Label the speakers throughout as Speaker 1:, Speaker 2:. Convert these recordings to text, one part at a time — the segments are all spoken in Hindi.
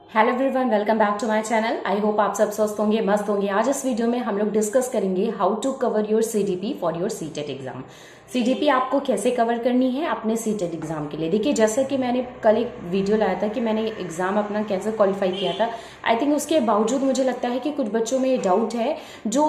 Speaker 1: Hello everyone, welcome back to my channel. I hope आप सब स्वस्थ होंगे, मस्त होंगे। आज इस वीडियो में हम लोग डिस्कस करेंगे how to cover your CDP for your CTET exam. CDP आपको कैसे कवर करनी है अपने सीटेट एग्जाम के लिए। देखिए, जैसे कि मैंने कल एक वीडियो लाया था कि मैंने एग्जाम अपना कैसे क्वालिफाई किया था। आई थिंक उसके बावजूद मुझे लगता है कि कुछ बच्चों में ये डाउट है जो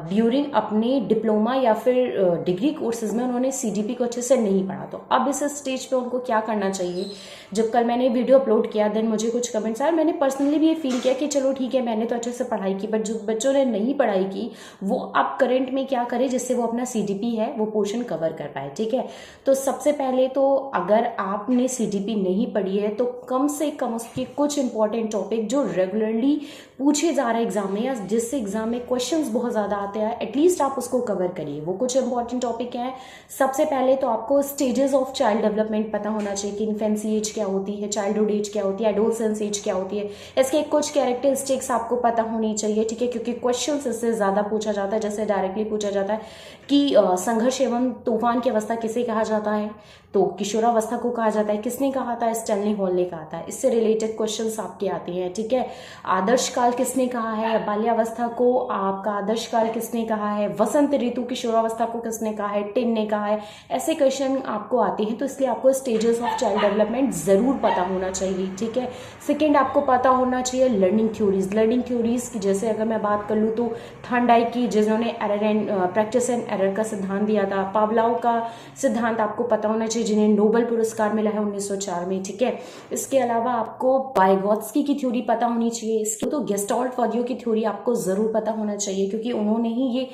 Speaker 1: ड्यूरिंग अपने डिप्लोमा या फिर डिग्री कोर्सेज में उन्होंने सीडीपी को अच्छे से नहीं पढ़ा। तो अब इस स्टेज पे उनको क्या करना चाहिए। जब कल मैंने वीडियो अपलोड किया देन मुझे कुछ कमेंट्स आए। मैंने पर्सनली भी ये फील किया कि चलो ठीक है, मैंने तो अच्छे से पढ़ाई की, बट जो बच्चों ने नहीं पढ़ाई की वो अब करंट में क्या करे जिससे वो अपना सीडीपी है वो पोर्शन कवर कर पाए। ठीक है, तो सबसे पहले तो अगर आपने सीडीपी नहीं पढ़ी है तो कम से कम उसके कुछ इंपॉर्टेंट टॉपिक जो रेगुलरली पूछे जा रहे हैं एग्जाम में या जिससे एग्जाम में क्वेश्चंस बहुत ज्यादा आते हैं, एटलीस्ट आप उसको कवर करिए। वो कुछ इंपॉर्टेंट टॉपिक हैं। सबसे पहले तो आपको स्टेजेस ऑफ चाइल्ड डेवलपमेंट पता होना चाहिए कि इन्फेंसी एज क्या होती है, चाइल्डहुड एज क्या होती है, एडोलसेंस एज क्या होती है। इसके कुछ कैरेक्टरिस्टिक्स आपको पता होनी चाहिए। ठीक है, क्योंकि क्वेश्चंस इससे ज्यादा पूछा जाता है। जैसे डायरेक्टली पूछा जाता है कि संघर्ष एवं तूफान की अवस्था किसे कहा जाता है, तो किशोरावस्था को कहा जाता है। किसने कहा था? स्टैनली हॉल ने कहा था। इससे रिलेटेड क्वेश्चंस आपके आते हैं। ठीक है, आदर्श काल किसने कहा है, बाल्यावस्था को आपका आदर्श काल किसने कहा है, वसंत ऋतु किशोरावस्था को किसने कहा है, टिन ने कहा है। ऐसे क्वेश्चन आपको आते हैं, तो इसलिए आपको स्टेजेस ऑफ चाइल्ड डेवलपमेंट जरूर पता होना चाहिए। ठीक है, सेकेंड आपको पता होना चाहिए लर्निंग थ्योरीज। लर्निंग थ्योरीज की जैसे अगर मैं बात कर लूँ तो थॉर्नडाइक की, जिन्होंने error and practice and error का सिद्धांत दिया था। पावलोव का सिद्धांत आपको पता होना चाहिए, जिन्हें नोबेल पुरस्कार मिला है 1904 में। ठीक है, इसके अलावा आपको वाइगोत्स्की की थ्योरी पता होनी चाहिए। इसकी तो गेस्टाल्ट फॉरियो की थ्योरी आपको जरूर पता होना चाहिए, क्योंकि उन्होंने ही ये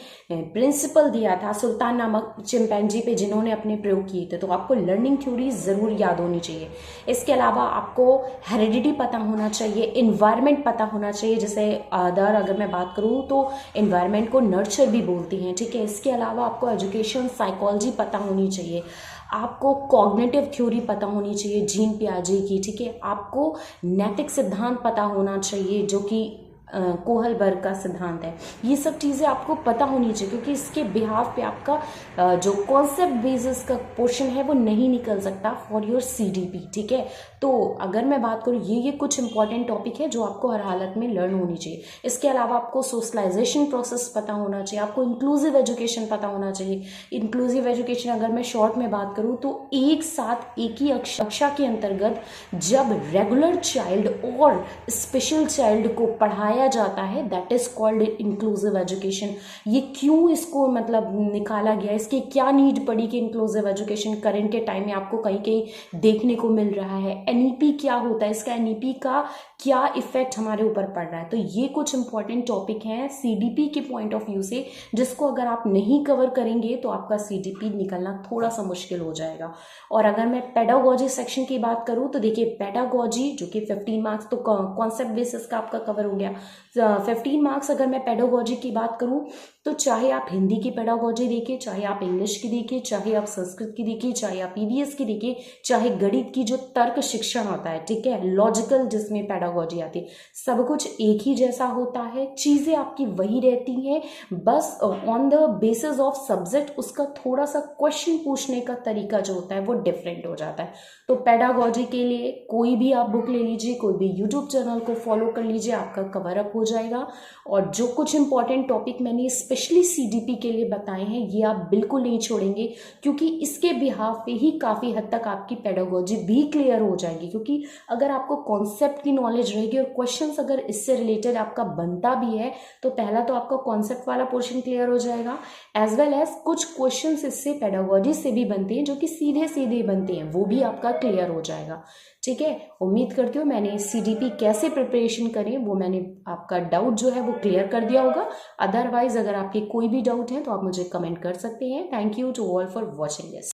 Speaker 1: प्रिंसिपल दिया था सुल्तान नामक चिंपैंजी पे, जिन्होंने अपने प्रयोग किए थे। तो आपको लर्निंग थ्योरी जरूर याद होनी चाहिए। इसके अलावा आपको हेरिडिटी पता होना चाहिए, इन्वायरमेंट पता होना चाहिए। जैसे अगर मैं बात करूँ तो इन्वायरमेंट को नर्चर भी बोलते हैं। ठीक है, इसके अलावा आपको एजुकेशन साइकोलॉजी पता होनी चाहिए। आपको कॉग्निटिव थ्योरी पता होनी चाहिए जीन पियाजे की। ठीक है, आपको नैतिक सिद्धांत पता होना चाहिए जो कि कोहलबर्ग का सिद्धांत है। ये सब चीज़ें आपको पता होनी चाहिए, क्योंकि इसके बिहाफ पे आपका जो कॉन्सेप्ट बेसिस का पोर्शन है वो नहीं निकल सकता फॉर योर सीडीपी। ठीक है, तो अगर मैं बात करूँ ये कुछ इंपॉर्टेंट टॉपिक है जो आपको हर हालत में लर्न होनी चाहिए। इसके अलावा आपको सोशलाइजेशन प्रोसेस पता होना चाहिए, आपको इंक्लूसिव एजुकेशन पता होना चाहिए। इंक्लूसिव एजुकेशन अगर मैं शॉर्ट में बात करूँ तो एक साथ एक ही कक्षा के अंतर्गत जब रेगुलर चाइल्ड और स्पेशल चाइल्ड को पढ़ाया जाता है, that is called inclusive education. ये क्यों इसको मतलब निकाला गया, इसकी क्या नीड पड़ी कि इंक्लूसिव एजुकेशन करंट के टाइम में आपको कहीं कहीं देखने को मिल रहा है। एनईपी क्या होता है, इसका एनईपी का क्या इफेक्ट हमारे ऊपर पड़ रहा है। तो ये कुछ इंपॉर्टेंट टॉपिक हैं सीडीपी के पॉइंट ऑफ व्यू से, जिसको अगर आप नहीं कवर करेंगे तो आपका सीडीपी निकलना थोड़ा सा मुश्किल हो जाएगा। और अगर मैं पेडागोजी सेक्शन की बात करूं तो देखिए, पेडागोजी जो कि 15 मार्क्स तो कॉन्सेप्ट बेसिस का आपका कवर हो गया। 15 मार्क्स अगर मैं पेडागोजी की बात करूं तो चाहे आप हिंदी की पेडागोजी देखिए, चाहे आप इंग्लिश की देखिए, चाहे आप संस्कृत की देखिए, चाहे आप ईवीएस की देखिए, चाहे गणित की जो तर्क शिक्षण होता है, ठीक है, लॉजिकल जिसमें पेडागोजी आती है, सब कुछ एक ही जैसा होता है। चीजें आपकी वही रहती हैं, बस on the basis of subject उसका थोड़ा सा क्वेश्चन पूछने का तरीका जो होता है वो डिफरेंट हो जाता है। तो पेडागोजी के लिए कोई भी आप बुक ले लीजिए, कोई भी यूट्यूब चैनल को फॉलो कर लीजिए, आपका कवर अप हो जाएगा। और जो कुछ इंपॉर्टेंट टॉपिक मैंने स्पेशली सीडीपी के लिए बताए हैं ये आप बिल्कुल नहीं छोड़ेंगे, क्योंकि इसके बिहाफ पे ही काफी हद तक आपकी पेडागोजी भी क्लियर हो जाएगी। क्योंकि अगर आपको कॉन्सेप्ट की नॉलेज रहेगी और क्वेश्चंस अगर इससे रिलेटेड आपका बनता भी है तो पहला तो आपका कॉन्सेप्ट वाला पोर्शन क्लियर हो जाएगा, एज वेल एज कुछ क्वेश्चंस इससे पेडागोजी से भी बनते हैं जो कि सीधे सीधे बनते हैं, वो भी आपका क्लियर हो जाएगा। ठीक है, उम्मीद करती हूँ मैंने सीडीपी कैसे प्रिपरेशन करें वो मैंने आपका डाउट जो है वो क्लियर कर दिया होगा। अदरवाइज अगर आपके कोई भी डाउट है तो आप मुझे कमेंट कर सकते हैं। Thank you to all for watching this.